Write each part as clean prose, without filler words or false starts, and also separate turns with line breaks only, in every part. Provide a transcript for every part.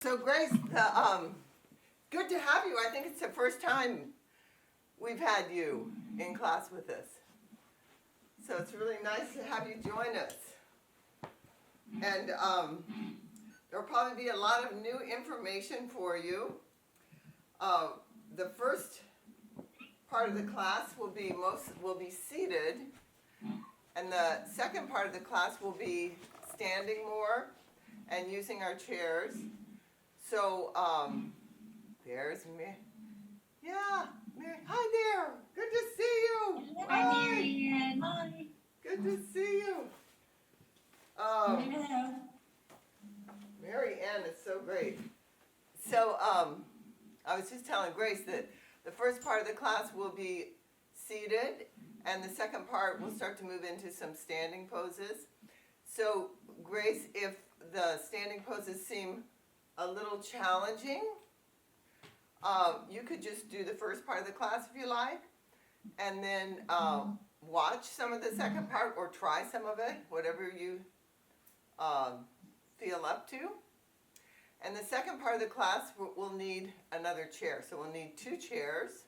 So Grace, good to have you. I think it's the first time we've had you in class with us. So it's really nice to have you join us. And there'll probably be a lot of new information for you. The first part of the class will be seated, and the second part of the class will be standing more and using our chairs. So, there's me. Yeah, Mary. Hi there. Good to see you.
Hi, Marianne. Hi.
Good to see you.
Hello.
Mary Ann is so great. So, I was just telling Grace that the first part of the class will be seated, and the second part will start to move into some standing poses. So, Grace, if the standing poses seem a little challenging, you could just do the first part of the class if you like, and then watch some of the second part or try some of it, whatever you feel up to. And the second part of the class will need another chair, so we'll need 2 chairs.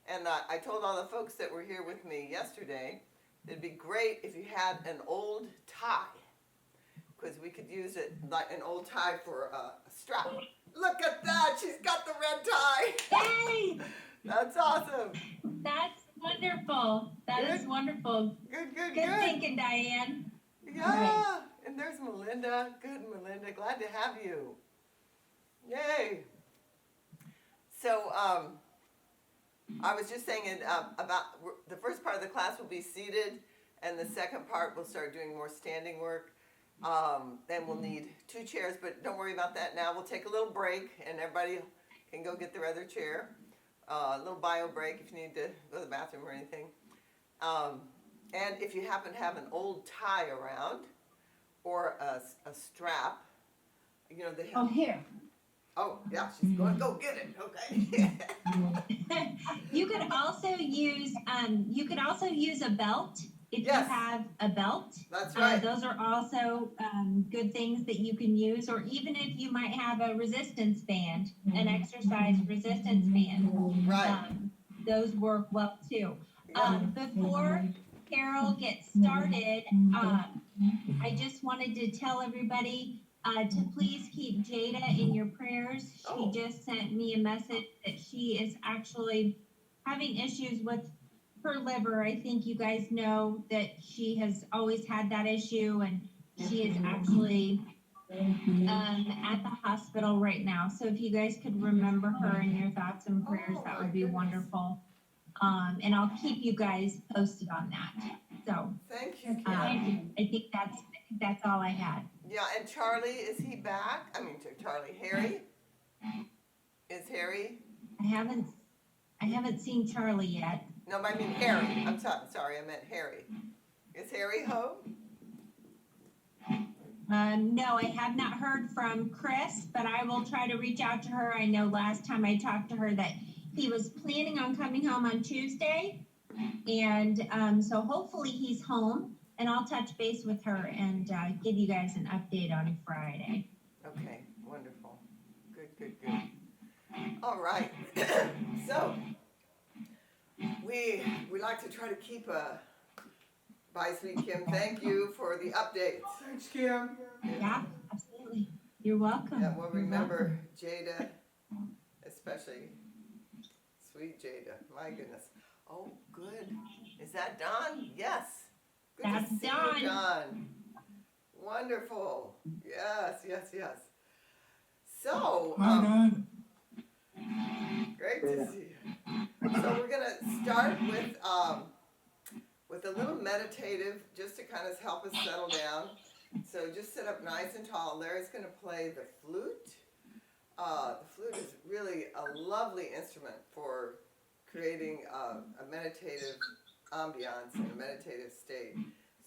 And I told all the folks that were here with me yesterday, it'd be great if you had an old tie, because we could use it like an old tie for a strap. Look at that, she's got the red tie.
Yay!
That's awesome.
That's wonderful. That is wonderful.
Good, good,
Good
good.
thinking, Diane.
Yeah, and there's Melinda. Good, Melinda, glad to have you. Yay. So, I was just saying about the first part of the class will be seated, and the second part we'll start doing more standing work. Then we'll need 2 chairs, but don't worry about that now. We'll take a little break, and everybody can go get their other chair. A little bio break if you need to go to the bathroom or anything. And if you happen to have an old tie around, or a strap, you know, they have...
Oh, here.
Oh, yeah, she's going to go get it, okay.
You could also use a belt if
Yes.
you have a belt.
That's right.
Those are also good things that you can use, or even if you might have a resistance band, an exercise resistance band.
Right.
Those work well too.
Yeah.
Before Carol gets started, I just wanted to tell everybody to please keep Jada in your prayers. She just sent me a message that she is actually having issues with her liver. I think you guys know that she has always had that issue, and she is actually at the hospital right now. So if you guys could remember her in your thoughts and prayers, that would be wonderful. And I'll keep you guys posted on that. So
Thank you, Kim.
I think that's all I had.
Yeah, and Charlie, is he back? I mean, Charlie, Harry? Is Harry?
I haven't seen Charlie yet.
No, I mean Harry. I'm sorry, I meant Harry. Is Harry home?
No, I have not heard from Chris, but I will try to reach out to her. I know last time I talked to her that he was planning on coming home on Tuesday, and so hopefully he's home, and I'll touch base with her and give you guys an update on Friday.
Okay, wonderful. Good, good, good. All right. So, we like to try to keep Bye, sweet Kim. Thank you for the updates.
Thanks, Kim.
Yeah, absolutely. You're welcome.
Yeah, we'll remember Jada, especially sweet Jada. My goodness. Oh, good. Is that Don? Yes. Good
That's
to see
Don.
you, Don. Wonderful. Yes, yes, yes. So,
Hi, Don.
great to see you. So we're gonna start with a little meditative, just to kind of help us settle down. So just sit up nice and tall. Larry's gonna play the flute. The flute is really a lovely instrument for creating a meditative ambiance and a meditative state.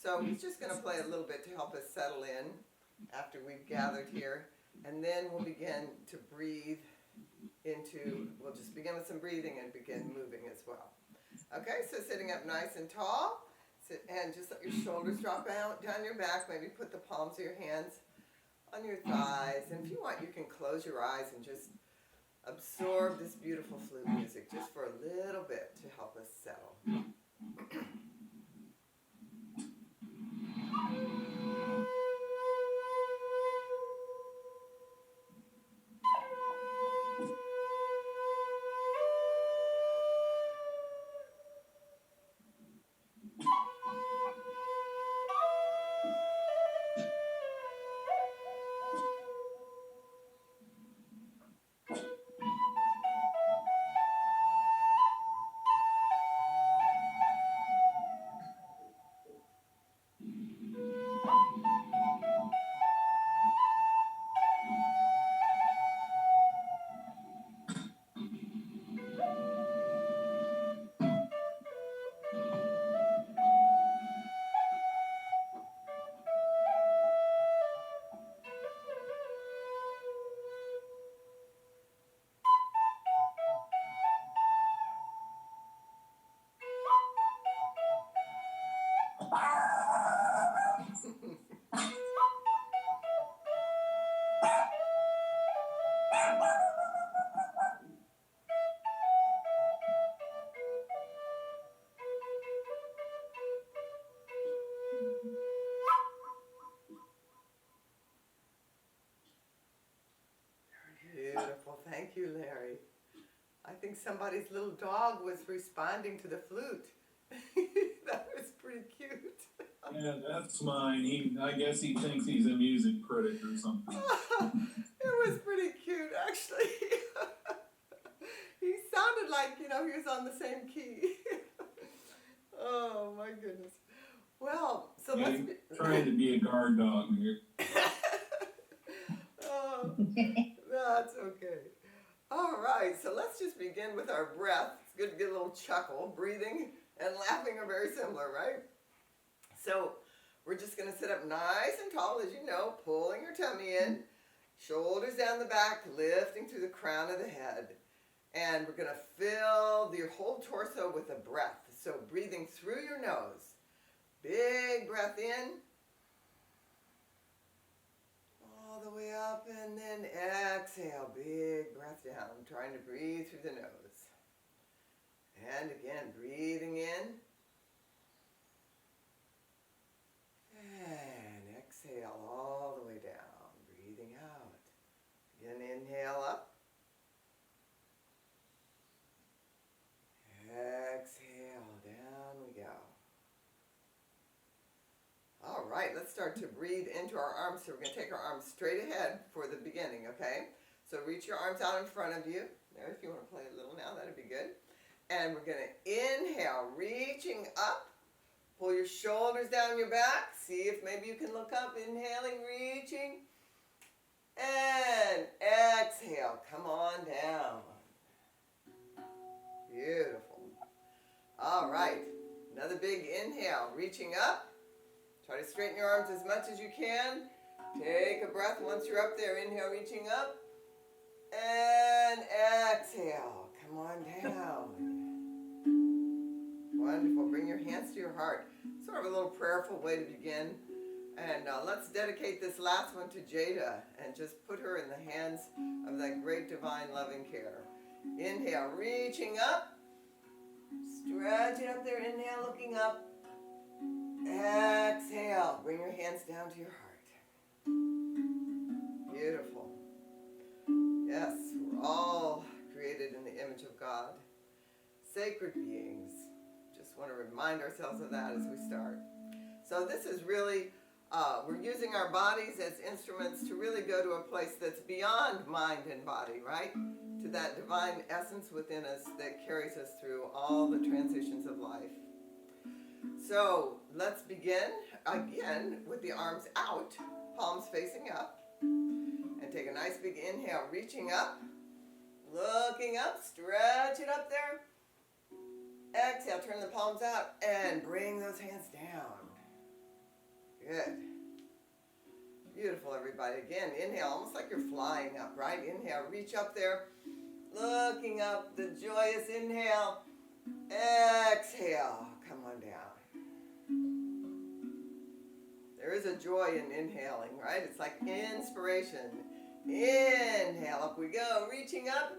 So he's just gonna play a little bit to help us settle in after we've gathered here, and then we'll begin to breathe we'll just begin with some breathing and begin moving as well. Okay, so sitting up nice and tall, and just let your shoulders drop down your back, maybe put the palms of your hands on your thighs. And if you want, you can close your eyes and just absorb this beautiful flute music just for a little bit to help us settle. Beautiful. Thank you, Larry. I think somebody's little dog was responding to the flute. That was pretty cute.
Yeah, that's mine. I guess he thinks he's a music critic or something.
It was pretty cute, actually. He sounded like, he was on the same key. Oh, my goodness. Well, so
Yeah,
let's
he's trying to be a guard dog here.
Oh, that's okay. All right, so let's just begin with our breath. It's good to get a little chuckle. Breathing and laughing are very similar, right? So we're just going to sit up nice and tall, as you know, pulling your tummy in, shoulders down the back, lifting through the crown of the head. And we're going to fill your whole torso with a breath. So breathing through your nose. Big breath in. All the way up, and then exhale. Big breath down. Trying to breathe through the nose. And again, breathing in. And exhale all the way down. Breathing out. Again, inhale up. Exhale, down we go. All right, let's start to breathe into our arms. So we're going to take our arms straight ahead for the beginning, okay? So reach your arms out in front of you. There, if you want to play a little now, that'd be good. And we're going to inhale, reaching up. Pull your shoulders down your back. See if maybe you can look up. Inhaling, reaching. And exhale, come on down. Beautiful. All right, another big inhale, reaching up. Try to straighten your arms as much as you can. Take a breath once you're up there. Inhale, reaching up. And exhale. Come on down. Wonderful. Bring your hands to your heart. Sort of a little prayerful way to begin. And let's dedicate this last one to Jada and just put her in the hands of that great divine loving care. Inhale, reaching up. Stretch it up there. Inhale, looking up. Exhale. Bring your hands down to your heart. Beautiful. Yes, we're all created in the image of God. Sacred beings. Just want to remind ourselves of that as we start. So this is really, we're using our bodies as instruments to really go to a place that's beyond mind and body, right? To that divine essence within us that carries us through all the transitions of life. So let's begin again with the arms out, palms facing up. And take a nice big inhale, reaching up, looking up, stretch it up there. Exhale, turn the palms out and bring those hands down. Good. Beautiful, everybody. Again, inhale, almost like you're flying up, right? Inhale, reach up there, looking up, the joyous inhale. Exhale, come on down. There there's a joy in inhaling, right? It's like inspiration. Inhale, up we go, reaching up.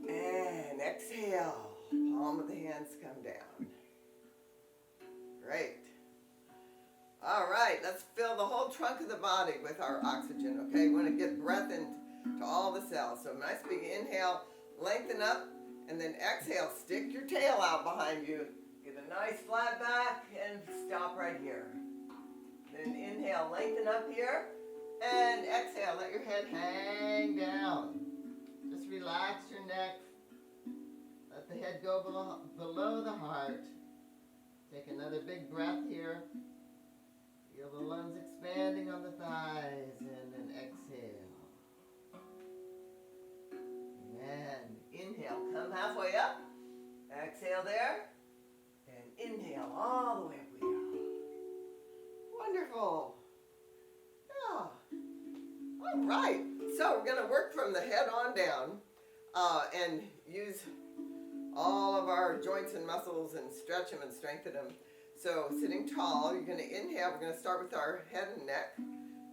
And exhale, palm of the hands come down. Great. All right, let's fill the whole trunk of the body with our oxygen, okay? We want to get breath into all the cells. So nice big inhale, lengthen up, and then exhale, stick your tail out behind you. Get a nice flat back and stop right here. Then inhale, lengthen up here, and exhale, let your head hang down. Just relax your neck. Let the head go below the heart. Take another big breath here. Feel the lungs expanding on the thighs, and then exhale. And inhale, come halfway up. Exhale there. And inhale all the way up we go. Wonderful. Yeah. All right. So we're going to work from the head on down and use all of our joints and muscles and stretch them and strengthen them. So sitting tall, you're going to inhale. We're going to start with our head and neck.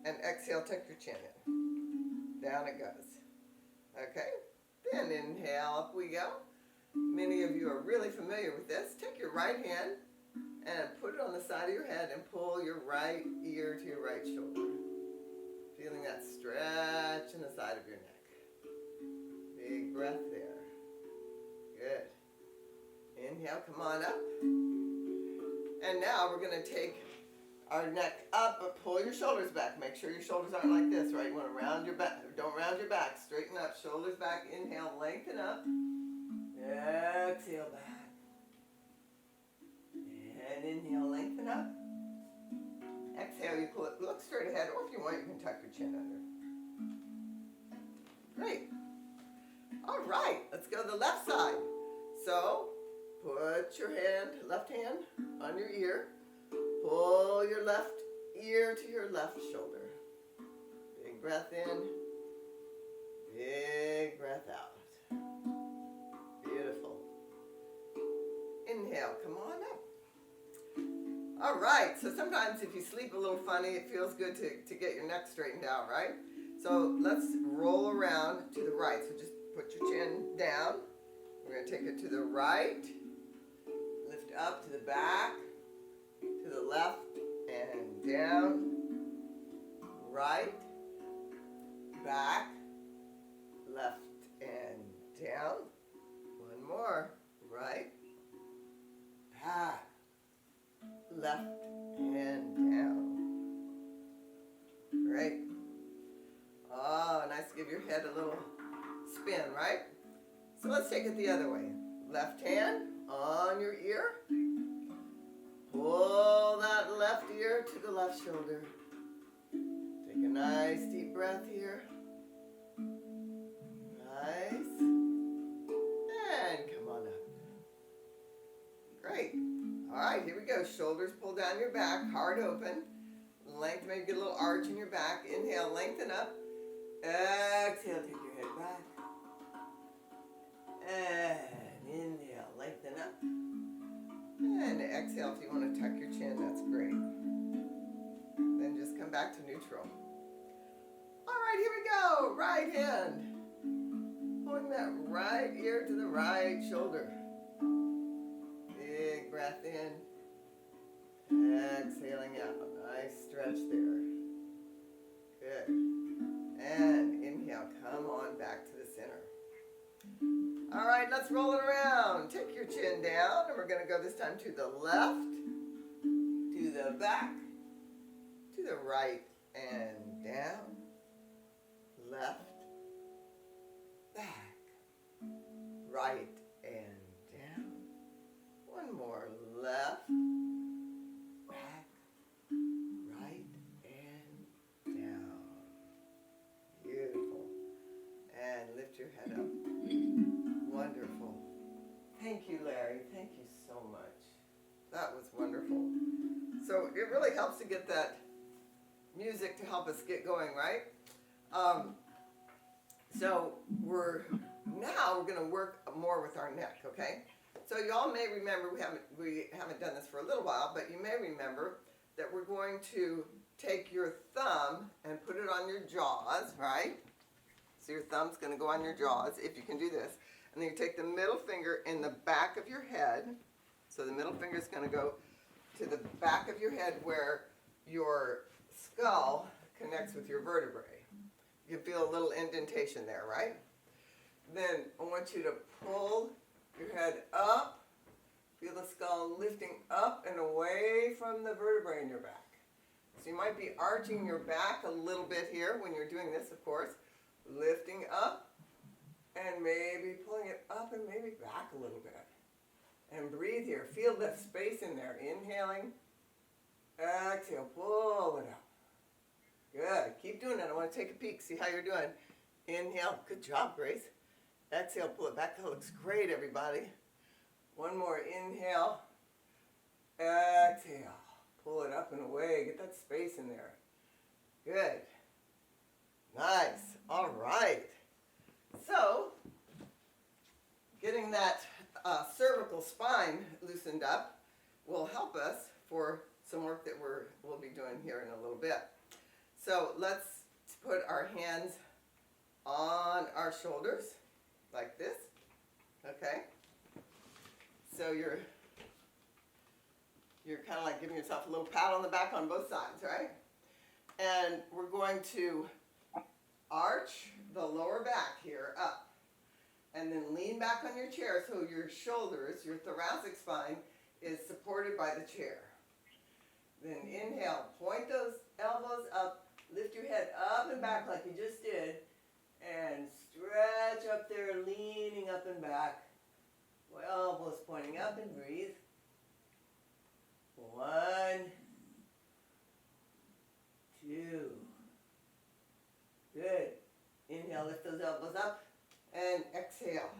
And exhale, tuck your chin in. Down it goes. Okay. Then inhale, up we go. Many of you are really familiar with this. Take your right hand and put it on the side of your head and pull your right ear to your right shoulder. Feeling that stretch in the side of your neck. Big breath there. Good. Inhale, come on up. And now we're going to take our neck up, but pull your shoulders back. Make sure your shoulders aren't like this, right? You want to round your back. Don't round your back. Straighten up. Shoulders back. Inhale, lengthen up. Exhale back. And inhale, lengthen up. Exhale, you pull it. Look straight ahead, or if you want, you can tuck your chin under. Great. All right, let's go to the left side. So, put your left hand on your ear. Pull your left ear to your left shoulder. Big breath in. Big breath out. Beautiful. Inhale, come on up. All right, so sometimes if you sleep a little funny, it feels good to get your neck straightened out, right? So let's roll around to the right. So just put your chin down. We're going to take it to the right. Lift up to the back, to the left, and down. Right, back, left, and down. One more. Right, back, left, and down. Great. Oh, nice to give your head a little spin, right? So let's take it the other way. Left hand on your ear. Pull that left ear to the left shoulder. Take a nice deep breath here. Nice. And come on up. Great. All right, here we go. Shoulders pull down your back, heart open. Length, maybe get a little arch in your back. Inhale, lengthen up. Exhale, take your head back. And inhale, lengthen up. And exhale if you want to tuck your chin, that's great. Then just come back to neutral. All right, here we go. Right hand. Pulling that right ear to the right shoulder. Big breath in. Exhaling out. Nice stretch there. Good. And inhale, come on back to the center. All right, let's roll it around. Take your chin down, and we're going to go this time to the left, to the back, to the right, and down, left, back, right, and down. One more, left, back, right, and down. Beautiful. And lift your head up. Wonderful. Thank you, Larry. Thank you so much. That was wonderful. So it really helps to get that music to help us get going, right? So we're going to work more with our neck, okay? So you all may remember, we haven't done this for a little while, but you may remember that we're going to take your thumb and put it on your jaws, right? So your thumb's going to go on your jaws, if you can do this. And then you take the middle finger in the back of your head. So the middle finger is going to go to the back of your head where your skull connects with your vertebrae. You can feel a little indentation there, right? Then I want you to pull your head up. Feel the skull lifting up and away from the vertebrae in your back. So you might be arching your back a little bit here when you're doing this, of course. Lifting up and maybe pulling it up and maybe back a little bit. And breathe here. Feel that space in there. Inhaling. Exhale. Pull it up. Good. Keep doing it. I want to take a peek. See how you're doing. Inhale. Good job, Grace. Exhale. Pull it back. That looks great, everybody. One more. Inhale. Exhale. Pull it up and away. Get that space in there. Good. Nice. All right. So, getting that cervical spine loosened up will help us for some work that we'll be doing here in a little bit. So let's put our hands on our shoulders like this. Okay. So you're kind of like giving yourself a little pat on the back on both sides, right? And we're going to arch the lower back here up. And then lean back on your chair so your shoulders, your thoracic spine, is supported by the chair. Then inhale, point those elbows up, lift your head up and back like you just did, and stretch up there, leaning up and back. Elbows pointing up and breathe. 1, 2. Good. Inhale, lift those elbows up. And exhale.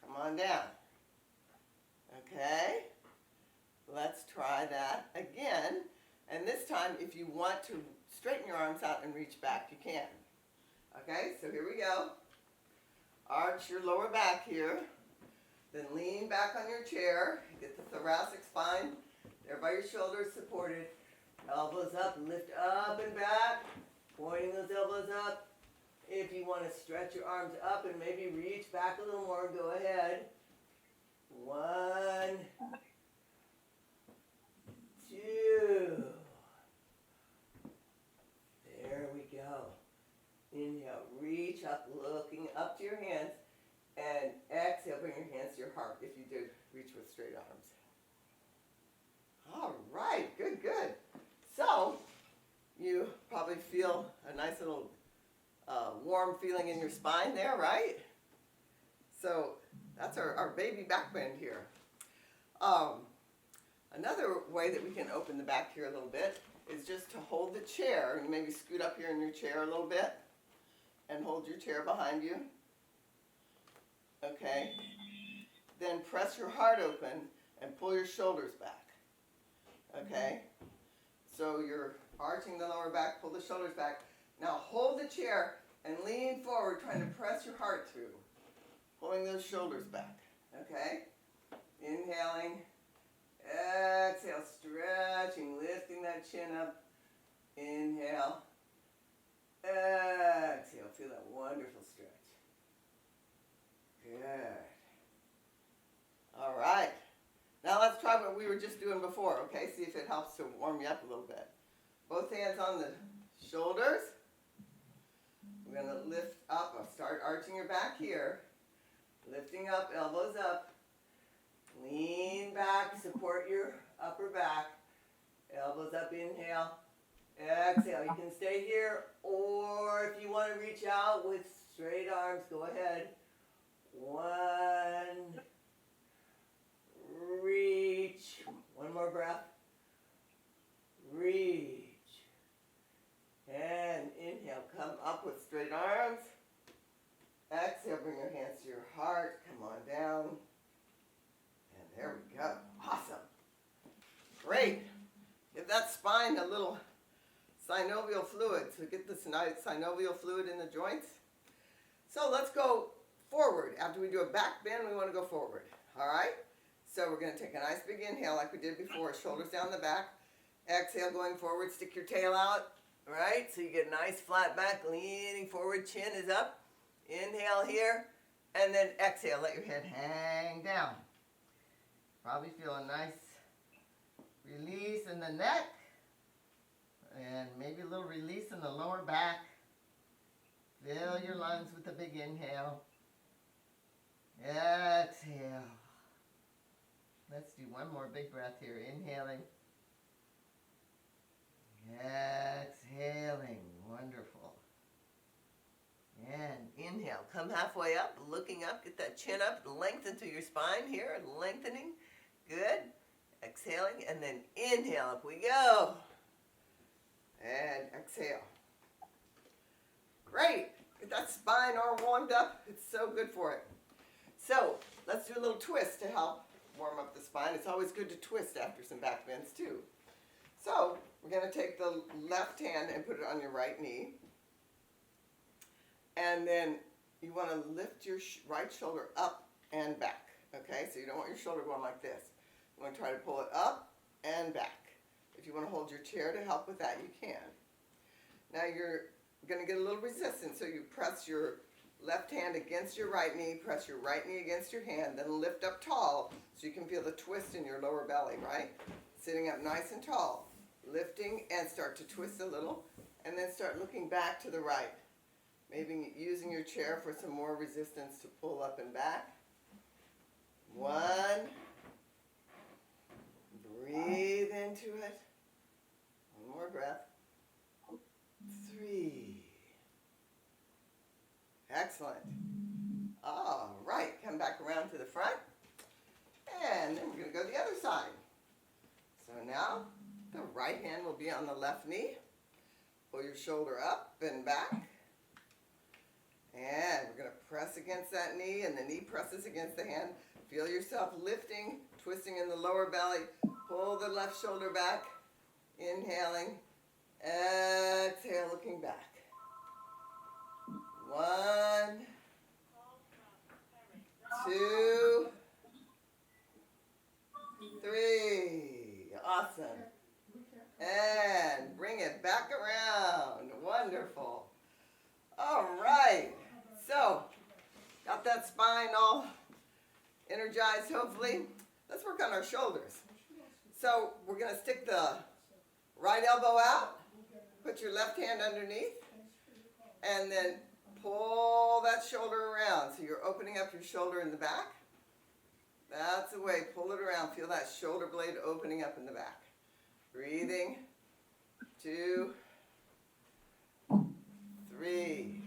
Come on down. Okay? Let's try that again. And this time, if you want to straighten your arms out and reach back, you can. Okay? So here we go. Arch your lower back here. Then lean back on your chair. Get the thoracic spine there by your shoulders supported. Elbows up, lift up and back. Pointing those elbows up. If you want to stretch your arms up and maybe reach back a little more, go ahead. 1, 2. There we go. Inhale, reach up, looking up to your hands. And exhale, bring your hands to your heart if you did reach with straight arms. All right, good, good. So, you probably feel a nice little warm feeling in your spine there, right? So that's our baby back bend here. Another way that we can open the back here a little bit is just to hold the chair, and maybe scoot up here in your chair a little bit and hold your chair behind you. Okay. Then press your heart open and pull your shoulders back. Okay. So you're arching the lower back, pull the shoulders back. Now hold the chair and lean forward, trying to press your heart through. Pulling those shoulders back. Okay? Inhaling. Exhale, stretching, lifting that chin up. Inhale. Exhale, feel that wonderful stretch. Good. All right. Now let's try what we were just doing before, okay? See if it helps to warm you up a little bit. Both hands on the shoulders. We're going to lift up. I'll start arching your back here. Lifting up, elbows up. Lean back, support your upper back. Elbows up, inhale. Exhale. You can stay here, or if you want to reach out with straight arms, go ahead. 1. Reach. One more breath. Reach. And inhale, come up with straight arms. Exhale, bring your hands to your heart. Come on down. And there we go. Awesome. Great. Give that spine a little synovial fluid. So get the synovial fluid in the joints. So let's go forward. After we do a back bend, we want to go forward. All right? So we're going to take a nice big inhale like we did before. Shoulders down the back. Exhale, going forward, stick your tail out, right? So you get a nice flat back, leaning forward, chin is up. Inhale here, and then exhale, let your head hang down. Probably feel a nice release in the neck, and maybe a little release in the lower back. Fill your lungs with a big inhale. Exhale. Let's do one more big breath here. Inhaling. Exhaling. Wonderful. And inhale. Come halfway up, looking up. Get that chin up. Lengthen through your spine here. Lengthening. Good. Exhaling. And then inhale. Up we go. And exhale. Great. Get that spine all warmed up. It's so good for it. So let's do a little twist to help warm up the spine. It's always good to twist after some back bends too. So we're going to take the left hand and put it on your right knee. And then you want to lift your right shoulder up and back. Okay, so you don't want your shoulder going like this. You want to try to pull it up and back. If you want to hold your chair to help with that, you can. Now you're going to get a little resistance, so you press your left hand against your right knee, press your right knee against your hand, then lift up tall so you can feel the twist in your lower belly, right? Sitting up nice and tall, lifting and start to twist a little, and then start looking back to the right. Maybe using your chair for some more resistance to pull up and back. 1. Breathe into it. 1 more breath. 3. Excellent. All right, come back around to the front. And then we're going to go to the other side. So now the right hand will be on the left knee. Pull your shoulder up and back. And we're going to press against that knee, and the knee presses against the hand. Feel yourself lifting, twisting in the lower belly. Pull the left shoulder back. Inhaling. Exhale, looking back. 1, 2, 3. Awesome. And bring it back around. Wonderful. All right. So, got that spine all energized, hopefully. Let's work on our shoulders. So, we're going to stick the right elbow out. Put your left hand underneath. And then pull that shoulder around. So you're opening up your shoulder in the back. That's the way. Pull it around. Feel that shoulder blade opening up in the back. Breathing. 2, 3.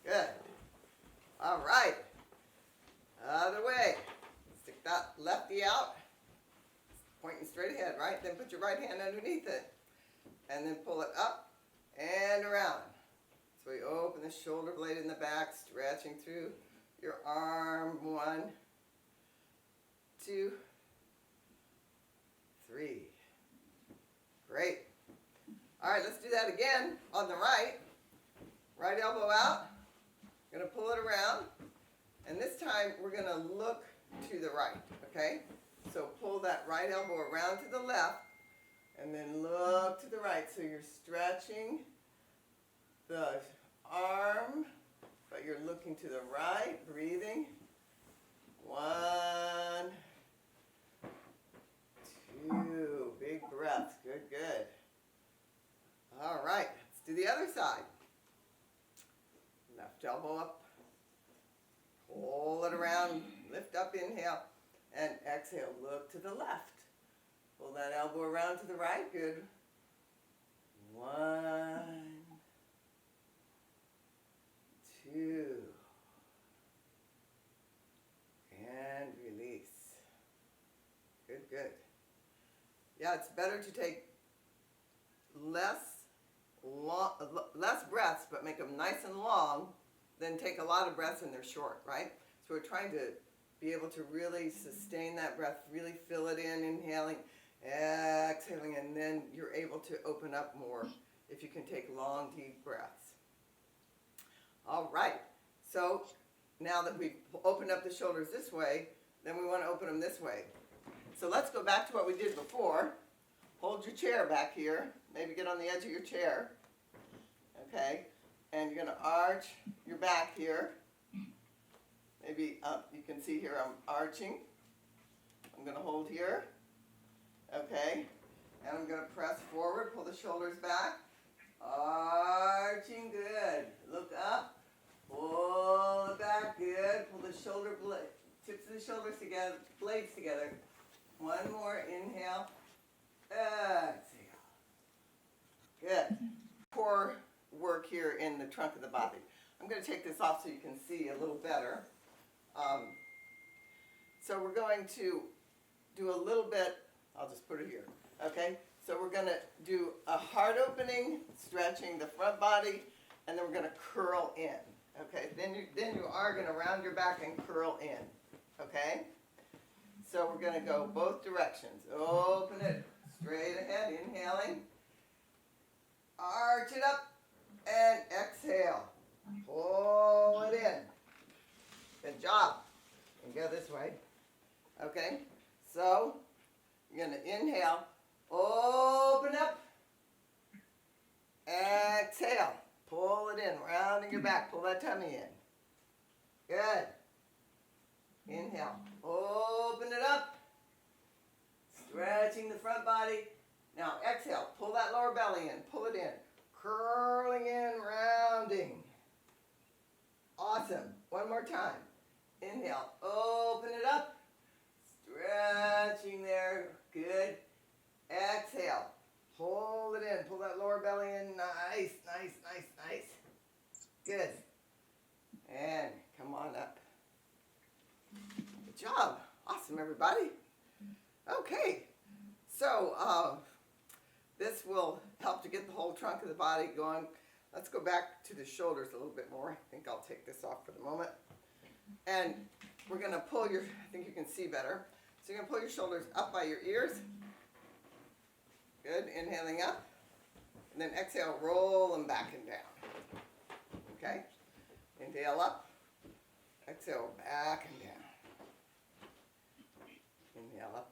Good. All right. Other way. Stick that lefty out. Pointing straight ahead, right? Then put your right hand underneath it. And then pull it up and around. So we open the shoulder blade in the back, stretching through your arm. 1, 2, 3. Great. All right, let's do that again on the right. Right elbow out. Going to pull it around. And this time we're going to look to the right, okay? So pull that right elbow around to the left and then look to the right. So you're stretching the arm, but you're looking to the right, breathing. 1, 2, big breaths. Good, good. All right, let's do the other side. Left elbow up. Pull it around, lift up, inhale, and exhale. Look to the left. Pull that elbow around to the right. Good. 1, 2, and release. Good, good. Yeah, it's better to take less breaths, but make them nice and long, than take a lot of breaths and they're short, right? So we're trying to be able to really sustain that breath, really fill it in, inhaling, exhaling, and then you're able to open up more if you can take long, deep breaths. All right, so now that we've opened up the shoulders this way, then we want to open them this way. So let's go back to what we did before. hold your chair back here. Maybe get on the edge of your chair. Okay, and you're gonna arch your back here. Maybe you can see here I'm arching. I'm gonna hold here. Okay, and I'm gonna press forward, pull the shoulders back. Arching, good. Look up, pull it back, good. Pull the tips of the shoulders together, blades together. One more, inhale, exhale. Good. Core work here in the trunk of the body. I'm going to take this off so you can see a little better. So we're going to do a little bit, I'll just put it here, okay? So we're going to do a heart opening, stretching the front body, and then we're going to curl in, okay? Then you are going to round your back and curl in, okay? So we're going to go both directions. Open it straight ahead, inhaling. Arch it up and exhale. Pull it in. Good job. And go this way. Okay? So you're going to inhale. Open up. Exhale. Pull it in. Rounding your back. Pull that tummy in. Good. Inhale. Open it up. Stretching the front body. Now exhale. Pull that lower belly in. Pull it in. Curling in, rounding. Awesome. One more time. Inhale. Open it up. Stretching there. Good. Exhale. Pull it in. Pull that lower belly in. Nice, nice, nice, nice. Good. And come on up. Good job. Awesome, everybody. Okay. So, this will help to get the whole trunk of the body going. Let's go back to the shoulders a little bit more. I think I'll take this off for the moment. And we're going to pull I think you can see better. So you're going to pull your shoulders up by your ears. Good. Inhaling up. And then exhale, roll them back and down. Okay? Inhale up. Exhale, back and down. Inhale up.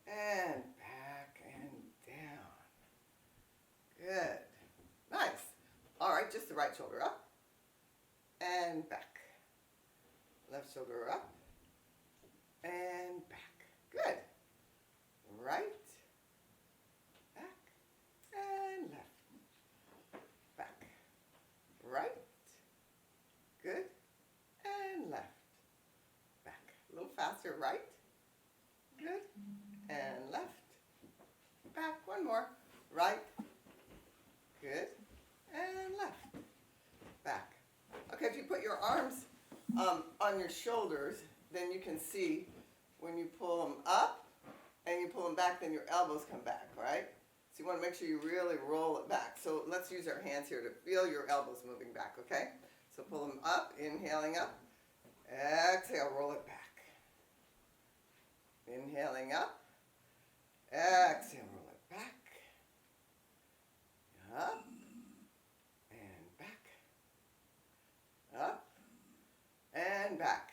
And back and down. Good. Nice. All right, just the right shoulder up and back. Left shoulder up and back. Good. Right, back, and left. Back. Right. Good. And left. Back. A little faster. Right. Good. And left. Back. One more. Right. Good. And left. Back. Okay, if you put your arms on your shoulders, then you can see when you pull them up and you pull them back, then your elbows come back, right? So you want to make sure you really roll it back. So let's use our hands here to feel your elbows moving back, okay? So pull them up, inhaling up. Exhale, roll it back. Inhaling up. Exhale, roll it back. Up. And back. Up. And back.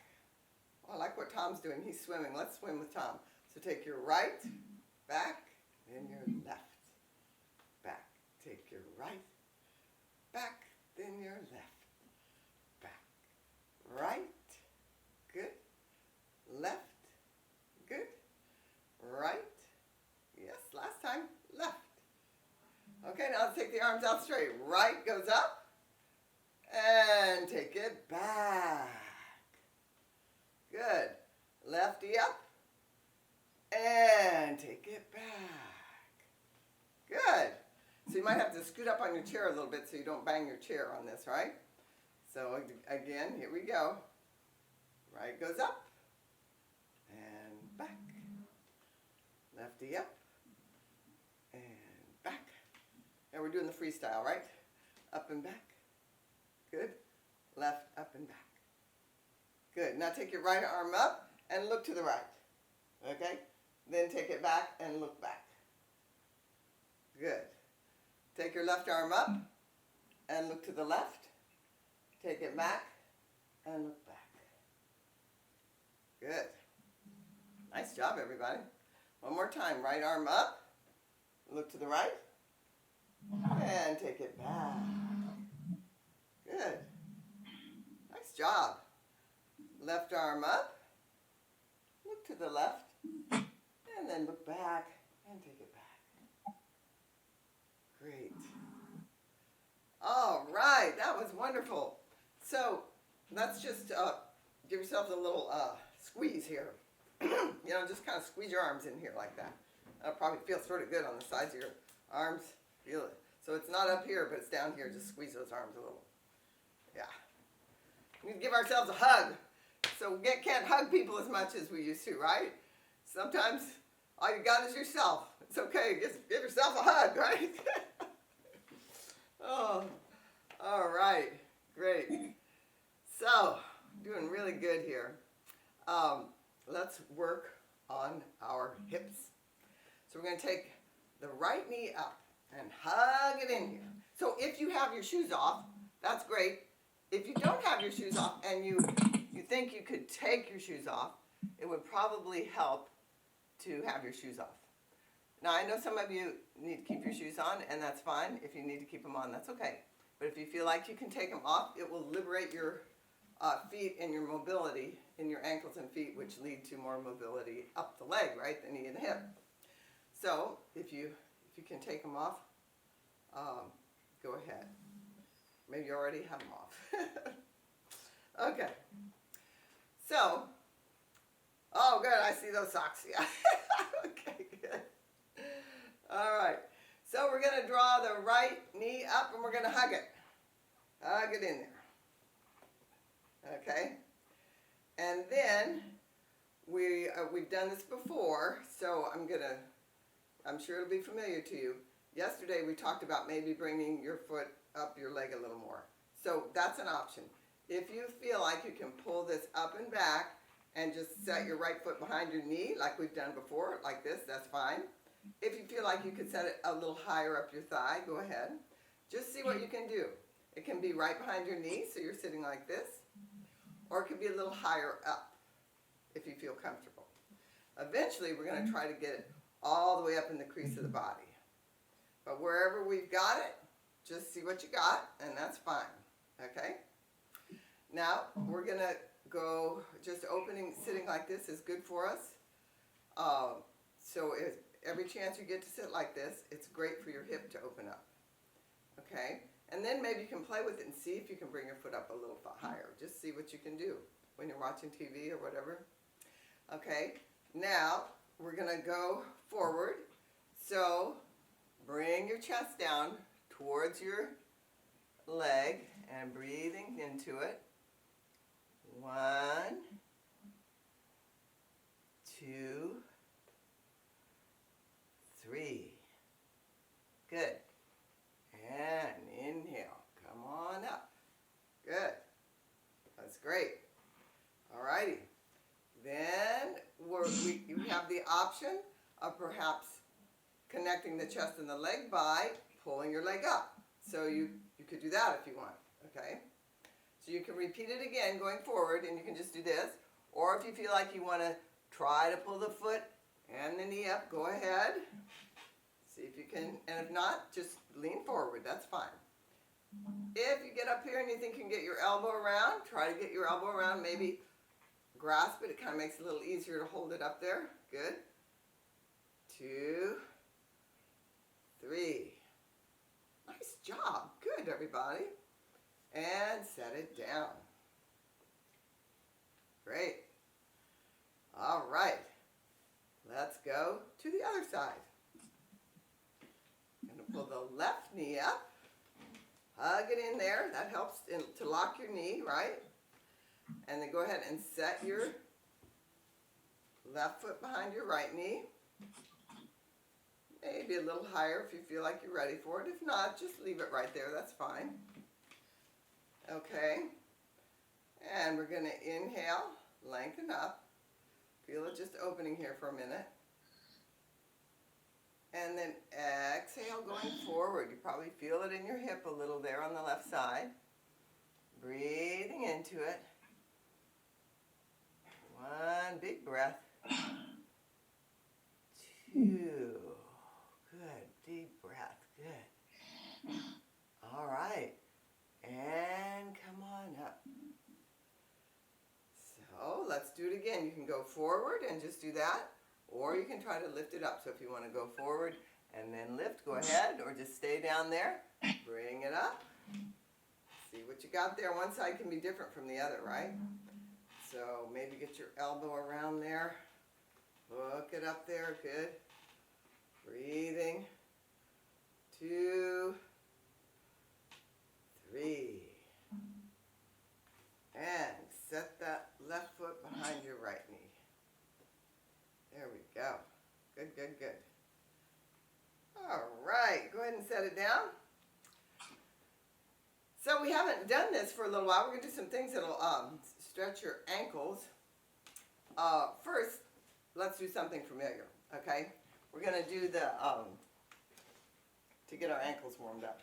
Oh, I like what Tom's doing. He's swimming. Let's swim with Tom. So take your right, back, then your left. Back. Take your right, back, then your left. Back. Right. Good. Left. Good. Right. Yes, last time. Left. Okay, now let's take the arms out straight. Right goes up. And take it back. Good. Lefty up. And take it back. Good. So you might have to scoot up on your chair a little bit so you don't bang your chair on this, right? So again, here we go. Right goes up. And back. Lefty up. And back. And we're doing the freestyle, right? Up and back. Good. Left, up and back. Good. Now take your right arm up and look to the right. Okay? Then take it back and look back. Good. Take your left arm up and look to the left. Take it back and look back. Good. Nice job, everybody. One more time. Right arm up Look to the right. And take it back. Good. Nice job. Left arm up. Look to the left. And then look back and take it back. Great. All right, that was wonderful. So let's just give yourself a little squeeze here. Just kind of squeeze your arms in here like that. That'll probably feel sort of good on the sides of your arms. Feel it. So it's not up here, but it's down here. Just squeeze those arms a little. Yeah. We give ourselves a hug. So we can't hug people as much as we used to, right? Sometimes all you got is yourself. It's okay. Just give yourself a hug, right? Oh, all right. Great. So, doing really good here. Let's work on our hips. So we're going to take the right knee up and hug it in here. So if you have your shoes off, that's great. If you don't have your shoes off and you think you could take your shoes off, it would probably help to have your shoes off. Now I know some of you need to keep your shoes on, and that's fine. If you need to keep them on, that's okay. But if you feel like you can take them off, it will liberate your feet and your mobility in your ankles and feet, which lead to more mobility up the leg, right? The knee and the hip. So if you can take them off, go ahead. Maybe you already have them off. Okay. So, oh good, I see those socks. Yeah. Okay, good. All right. So we're going to draw the right knee up and we're going to hug it. Hug it in there. Okay. And then we've done this before, so I'm sure it'll be familiar to you. Yesterday we talked about maybe bringing your foot up your leg a little more. So that's an option. If you feel like you can pull this up and back and just set your right foot behind your knee like we've done before, like this, that's fine. If you feel like you could set it a little higher up your thigh, go ahead. Just see what you can do. It can be right behind your knee, so you're sitting like this, or it could be a little higher up if you feel comfortable. Eventually, we're going to try to get it all the way up in the crease of the body. But wherever we've got it, just see what you got, and that's fine. Okay? Now, we're going to go, just sitting like this is good for us. So every chance you get to sit like this, it's great for your hip to open up. Okay? And then maybe you can play with it and see if you can bring your foot up a little higher. Just see what you can do when you're watching TV or whatever. Okay? Now, we're going to go forward. So, bring your chest down towards your leg and breathing into it. 1, 2, 3. Good. And inhale. Come on up. Good. That's great. All righty. Then you have the option of perhaps connecting the chest and the leg by pulling your leg up. So you could do that if you want. Okay? So you can repeat it again going forward, and you can just do this. Or if you feel like you want to try to pull the foot and the knee up, go ahead. See if you can, and if not, just lean forward. That's fine. If you get up here and you think you can get your elbow around, try to get your elbow around. Maybe grasp it. It kind of makes it a little easier to hold it up there. Good. 2, 3. Nice job. Good, everybody. And set it down. Great. All right. Let's go to the other side. I'm going to pull the left knee up. Hug it in there. That helps to lock your knee, right? And then go ahead and set your left foot behind your right knee. Maybe a little higher if you feel like you're ready for it. If not, just leave it right there. That's fine. Okay. And we're going to inhale, lengthen up. Feel it just opening here for a minute. And then exhale, going forward. You probably feel it in your hip a little there on the left side. Breathing into it. 1 big breath. 2. Good. can go forward and just do that, or you can try to lift it up. So if you want to go forward and then lift, go ahead, or just stay down there, bring it up. See what you got there. One side can be different from the other, right? So maybe get your elbow around there. Hook it up there. Good. Breathing. 2, 3. And set that left foot behind your right knee. There we go. Good, good, good. All right. Go ahead and set it down. So we haven't done this for a little while. We're going to do some things that'll stretch your ankles. First, let's do something familiar, okay? We're going to do the, to get our ankles warmed up.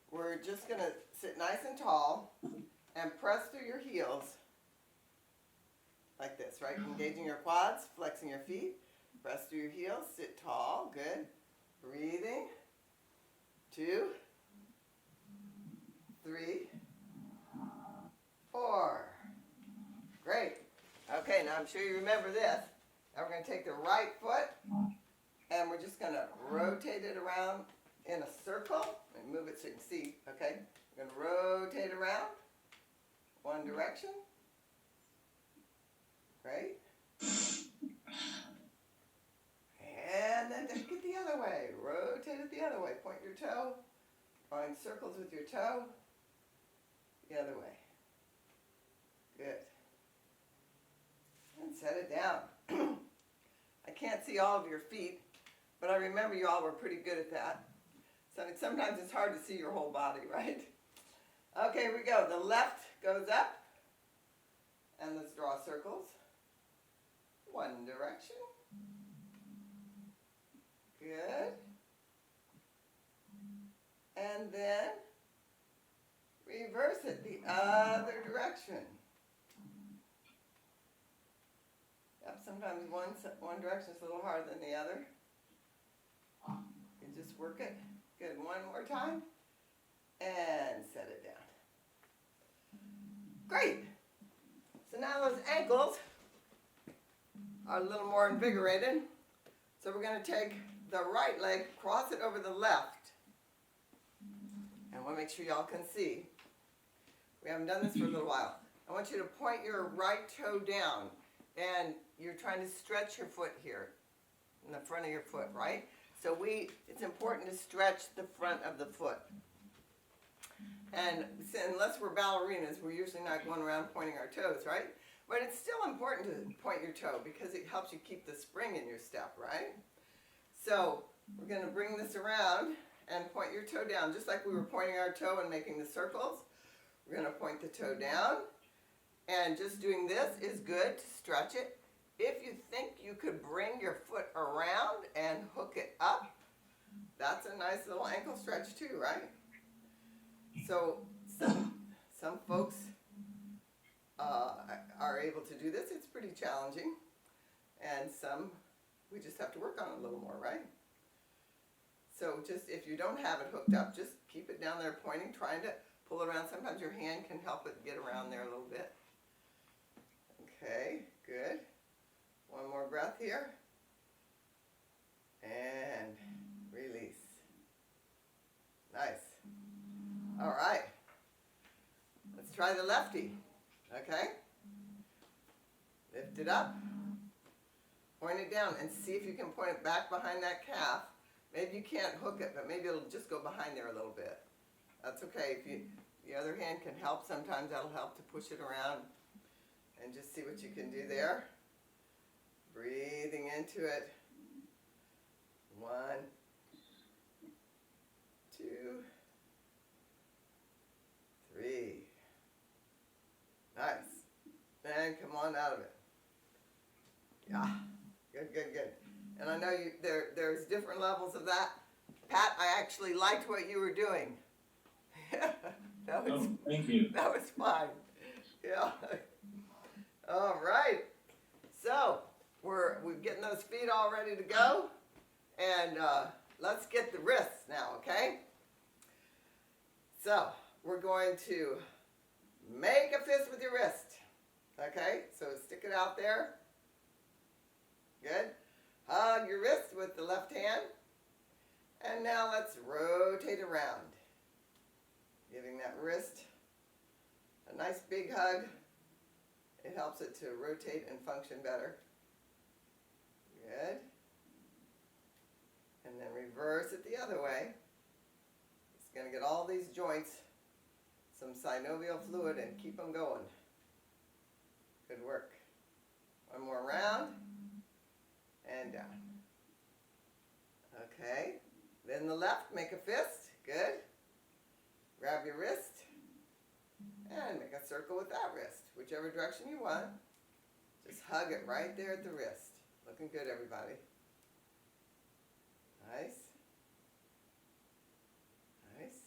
We're just going to sit nice and tall and press through your heels like this, right? Engaging your quads, flexing your feet, press through your heels, sit tall, good. Breathing, 2, 3, 4. Great. Okay, now I'm sure you remember this. Now we're going to take the right foot and we're just going to rotate it around in a circle. And move it so you can see, okay? We're going to rotate around one direction. Great. And then take it the other way. Rotate it the other way. Point your toe. Drawing circles with your toe. The other way. Good. And set it down. I can't see all of your feet, but I remember you all were pretty good at that. So sometimes it's hard to see your whole body, right? Okay, here we go. The left goes up. And let's draw circles. One direction. Good. And then reverse it the other direction. Yep, sometimes one direction is a little harder than the other. You just work it. Good, one more time. And set it down. Great. So now those ankles are a little more invigorated. So we're going to take the right leg, cross it over the left. And I want to make sure y'all can see. We haven't done this for a little while. I want you to point your right toe down. And you're trying to stretch your foot here, in the front of your foot, right? So it's important to stretch the front of the foot. And unless we're ballerinas, we're usually not going around pointing our toes, right? But it's still important to point your toe because it helps you keep the spring in your step, right? So we're going to bring this around and point your toe down, just like we were pointing our toe and making the circles. We're going to point the toe down. And just doing this is good to stretch it. If you think you could bring your foot around and hook it up, that's a nice little ankle stretch too, right? So some folks are able to do this. It's pretty challenging. And some we just have to work on it a little more, right? So just if you don't have it hooked up, just keep it down there pointing, trying to pull it around. Sometimes your hand can help it get around there a little bit. Okay, good. One more breath here. And release. Nice. All right. Let's try the lefty. Okay? Lift it up. Point it down and see if you can point it back behind that calf. Maybe you can't hook it, but maybe it'll just go behind there a little bit. That's okay. If the other hand can help, sometimes that'll help to push it around. And just see what you can do there. Breathing into it. 1, 2, 3. Nice. And come on out of it. Yeah. Good, good, good. And I know there's different levels of that. Pat, I actually liked what you were doing.
Thank you.
That was fine. Yeah. All right. So we're getting those feet all ready to go. And let's get the wrists now, okay? So we're going to make a fist with your wrist. Okay? So stick it out there Good. Hug your wrist with the left hand. And now let's rotate around. Giving that wrist a nice big hug. It helps it to rotate and function better. Good. And then reverse it the other way. It's going to get all these joints some synovial fluid and keep them going. Good work. One more round. And down. Okay. Then the left, make a fist. Good. Grab your wrist. And make a circle with that wrist. Whichever direction you want. Just hug it right there at the wrist. Looking good, everybody. Nice. Nice.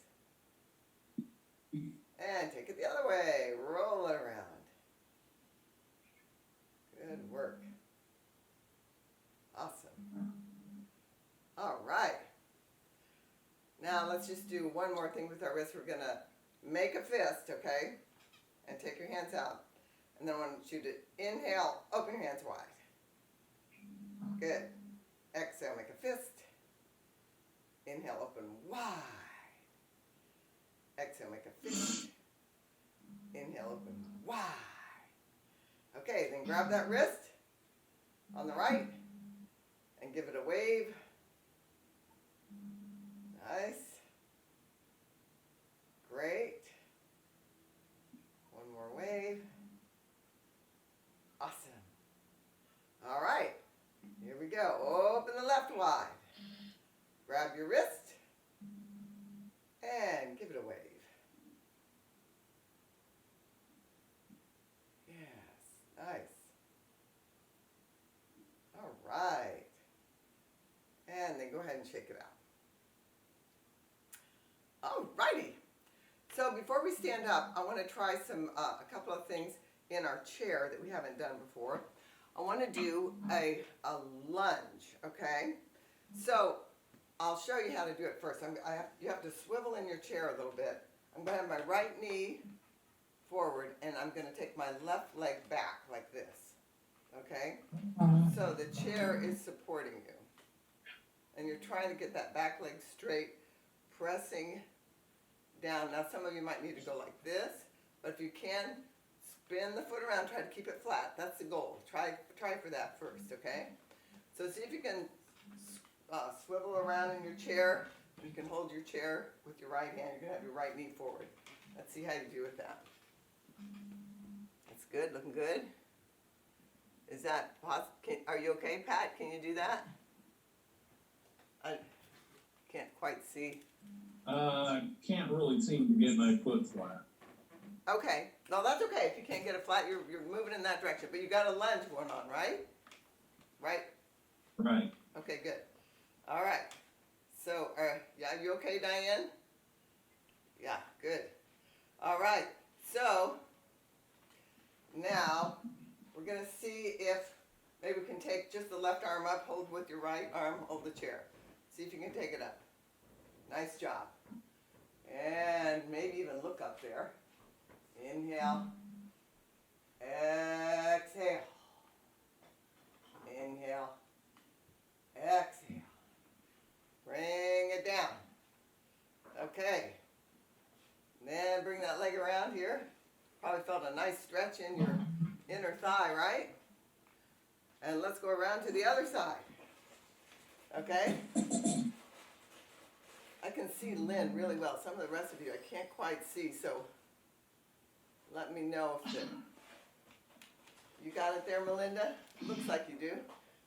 And take it the other way. Roll it around. Good work. Awesome. All right. Now let's just do one more thing with our wrist. We're going to make a fist, okay? And take your hands out. And then I want you to inhale, open your hands wide. Good. Exhale, make a fist. Inhale, open wide. Exhale, make a fist. Inhale, open wide. Okay, then grab that wrist on the right and give it a wave. Nice. Great. One more wave. Awesome. All right. Here we go. Open the left wide. Grab your wrist and give it a wave. Yes. Nice. All right. And then go ahead and shake it out. All righty. So before we stand up, I want to try a couple of things in our chair that we haven't done before. I want to do a lunge, okay? So I'll show you how to do it first. You have to swivel in your chair a little bit. I'm going to have my right knee forward, and I'm going to take my left leg back like this, okay? So the chair is supporting you. And you're trying to get that back leg straight, pressing down. Now some of you might need to go like this, but if you can, spin the foot around, try to keep it flat. That's the goal. Try for that first, okay? So see if you can swivel around in your chair. You can hold your chair with your right hand. You're going to have your right knee forward. Let's see how you do with that. That's good. Looking good. Is that possible? Are you okay, Pat? Can you do that? I can't quite see.
Can't really seem to get my foot flat.
Okay. No, that's okay. If you can't get it flat, you're moving in that direction. But you got a lunge going on, right? Right?
Right.
Okay, good. All right. So, yeah, you okay, Diane? Yeah, good. All right. So, now, we're going to see if maybe we can take just the left arm up, hold with your right arm, hold the chair. See if you can take it up. Nice job. And maybe even look up there. Inhale. Exhale. Inhale. Exhale. Bring it down. Okay. Then bring that leg around here. Probably felt a nice stretch in your inner thigh, right? And let's go around to the other side. Okay? I can see Lynn really well. Some of the rest of you I can't quite see, so let me know if you got it there, Melinda? Looks like you do.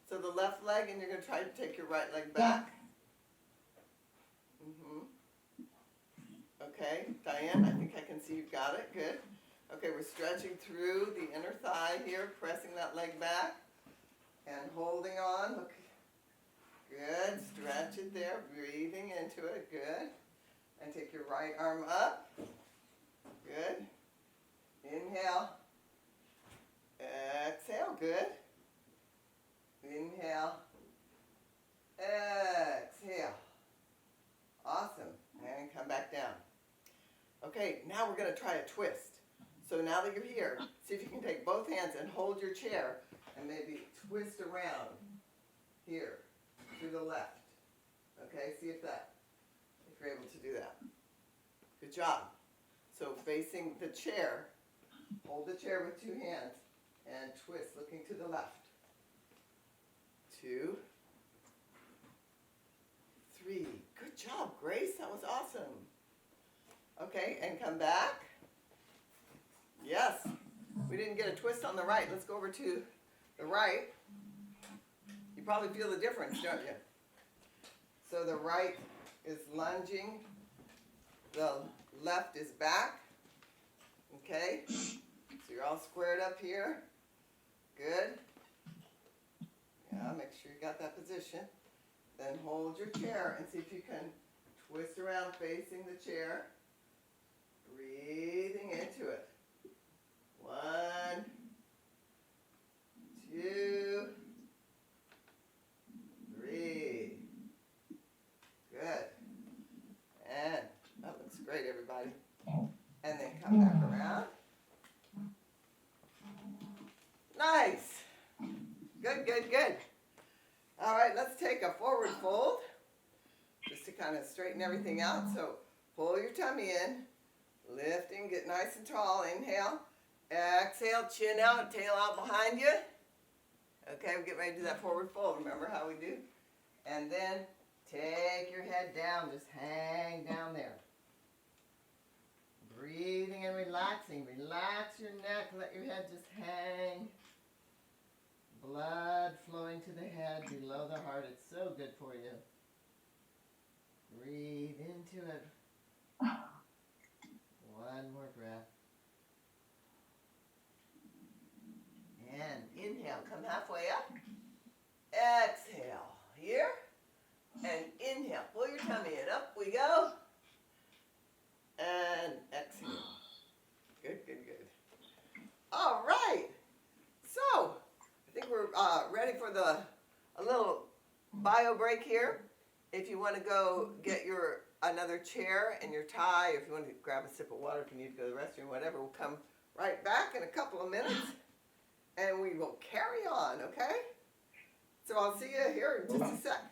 So the left leg, and you're going to try to take your right leg back. Okay, Diane, I think I can see you've got it. Good. Okay, we're stretching through the inner thigh here, pressing that leg back and holding on. Look. Good. Stretch it there, breathing into it. Good. And take your right arm up. Good. Inhale. Exhale. Good. Inhale. Exhale. Awesome. And come back down. Okay, now we're going to try a twist. So now that you're here, see if you can take both hands and hold your chair and maybe twist around. here, to the left. Okay, see if you're able to do that. Good job. So facing the chair, hold the chair with 2 hands and twist looking to the left. 2, 3. Good job, Grace. That was awesome. Okay, and come back. Yes. We didn't get a twist on the right. Let's go over to the right. You probably feel the difference, don't you? So the right is lunging. The left is back. Okay? So you're all squared up here. Good. Yeah, make sure you got that position. Then hold your chair and see if you can twist around facing the chair. Breathing into it. 1, 2, 3. Good. And that looks great, everybody. And then come back around. Nice. Good, good, good. All right, let's take a forward fold just to kind of straighten everything out. So pull your tummy in, lifting, get nice and tall. Inhale. Exhale, chin out, tail out behind you. Okay, we're getting ready to do that forward fold. Remember how we do? And then take your head down, just hang down there. Breathing and relaxing. Relax your neck, let your head just hang. Blood flowing to the head, below the heart. It's so good for you. Breathe into it. One more breath. And inhale, come halfway up. Exhale, here. And inhale, pull your tummy in. Up we go. And exhale. Good, good, good. All right. So, I think we're ready for a little bio break here. If you want to go get another chair and your tie, if you want to grab a sip of water, if you need to go to the restroom, whatever, we'll come right back in a couple of minutes. And we will carry on, okay? So I'll see you here in just a sec.